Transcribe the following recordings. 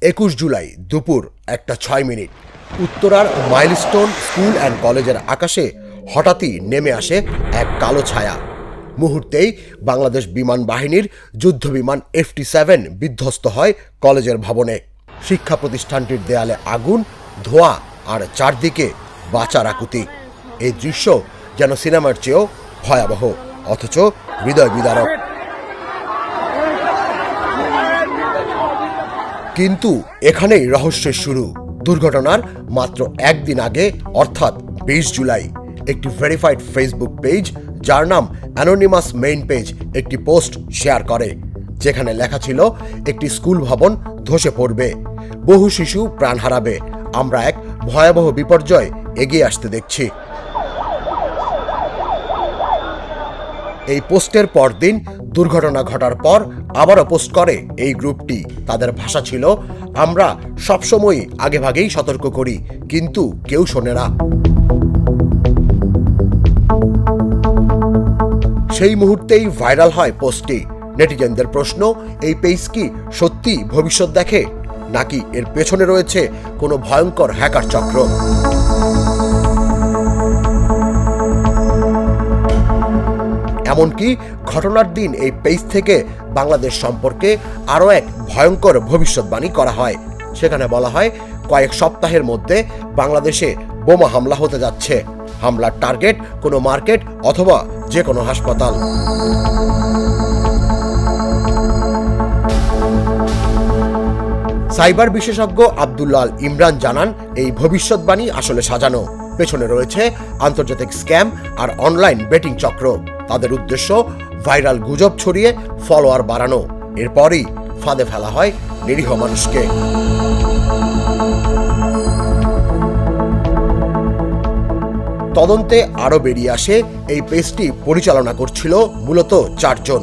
21 জুলাই দুপুর 1:06 উত্তরার milestone school and কলেজের আকাশে হঠাৎই নেমে আসে এক কালো ছায়া। মুহূর্তেই বাংলাদেশ বিমান বাহিনীর যুদ্ধবিমান FT-7 বিধ্বস্ত হয় কলেজের ভবনে। শিক্ষা প্রতিষ্ঠানটির দেয়ালে আগুন, ধোঁয়া আর চারদিকে বাঁচার আকুতি। এই দৃশ্য যেন সিনেমার চেয়েও ভয়াবহ, অথচ হৃদয় বিদারক। কিন্তু এখানেই রহস্যের শুরু। দুর্ঘটনার মাত্র একদিন আগে অর্থাৎ 20 জুলাই একটি ভেরিফাইড ফেসবুক পেজ, যার নাম অ্যানোনিমাস মেইন পেজ, একটি পোস্ট শেয়ার করে, যেখানে লেখা ছিল একটি স্কুল ভবন ধসে পড়বে, বহু শিশু প্রাণ হারাবে, আমরা এক ভয়াবহ বিপর্যয় এগিয়ে আসতে দেখছি। এই পোস্টের পরদিন দুর্ঘটনা ঘটার পর আবারও পোস্ট করে এই গ্রুপটি। তাদের ভাষা ছিল, আমরা সবসময় আগেভাগেই সতর্ক করি, কিন্তু কেউ শোনে না। সেই মুহূর্তেই ভাইরাল হয় পোস্টটি। নেটিজেনদের প্রশ্ন, এই পেজ কি সত্যি ভবিষ্যৎ দেখে, নাকি এর পেছনে রয়েছে কোনো ভয়ঙ্কর হ্যাকার চক্র? এমনকি ঘটনার দিন এই পেজ থেকে বাংলাদেশ সম্পর্কে আরও এক ভয়ঙ্কর ভবিষ্যৎবাণী করা হয়। সেখানে বলা হয়, কয়েক সপ্তাহের মধ্যে বাংলাদেশে বোমা হামলা হতে যাচ্ছে। হামলার টার্গেট কোনো মার্কেট অথবা যে কোনো হাসপাতাল। সাইবার বিশেষজ্ঞ আব্দুল্লাহ আল ইমরান জানান, এই ভবিষ্যৎবাণী আসলে সাজানো। পেছনে রয়েছে আন্তর্জাতিক স্ক্যাম আর অনলাইন বেটিং চক্র। তাদের উদ্দেশ্য ভাইরাল গুজব ছড়িয়ে ফলোয়ার বাড়ানো, এরপরই ফাঁদে ফেলা হয় নিরীহ মানুষকে। তদন্তে আরও বেরিয়ে আসে, এই পেজটি পরিচালনা করছিল মূলত 4 জন,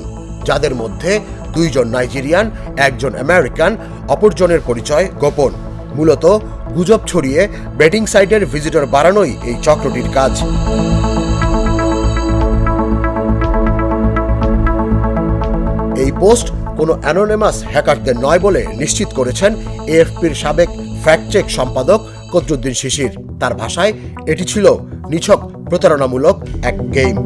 যাদের মধ্যে 2 জন নাইজেরিয়ান, 1 জন আমেরিকান, অপরজনের পরিচয় গোপন। মূলত গুজব ছড়িয়ে বেটিং সাইটের ভিজিটর বাড়ানোই এই চক্রটির কাজ। এই পোস্ট কোনো অ্যানোনিমাস হ্যাকারদের নয় বলে নিশ্চিত করেছেন AFP'র সাবেক ফ্যাক্ট চেক সম্পাদক কদরুদ্দিন শিশির। তার ভাষায়, এটি ছিল নিছক প্রতারণামূলক এক গেম।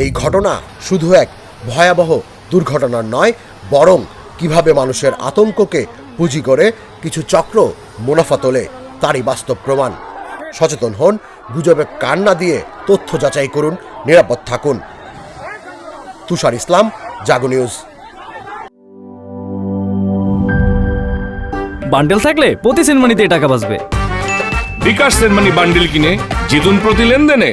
এই ঘটনা শুধু এক ভয়াবহ দুর্ঘটনার নয়, বরং কিভাবে মানুষের আতঙ্ককে পুঁজি করে কিছু চক্র মুনাফা তোলে তারই বাস্তব প্রমাণ। সচেতন হন, গুজবে কান না দিয়ে তথ্য যাচাই করুন, নিরাপদ থাকুন। তুষার ইসলাম, জাগো নিউজ। বান্ডেল থাকলে প্রতি সেনমানিতে টাকা বাঁচবে। বিকাশ সেনমানি বান্ডেল কিনে জিতুন প্রতি লেনদেনে।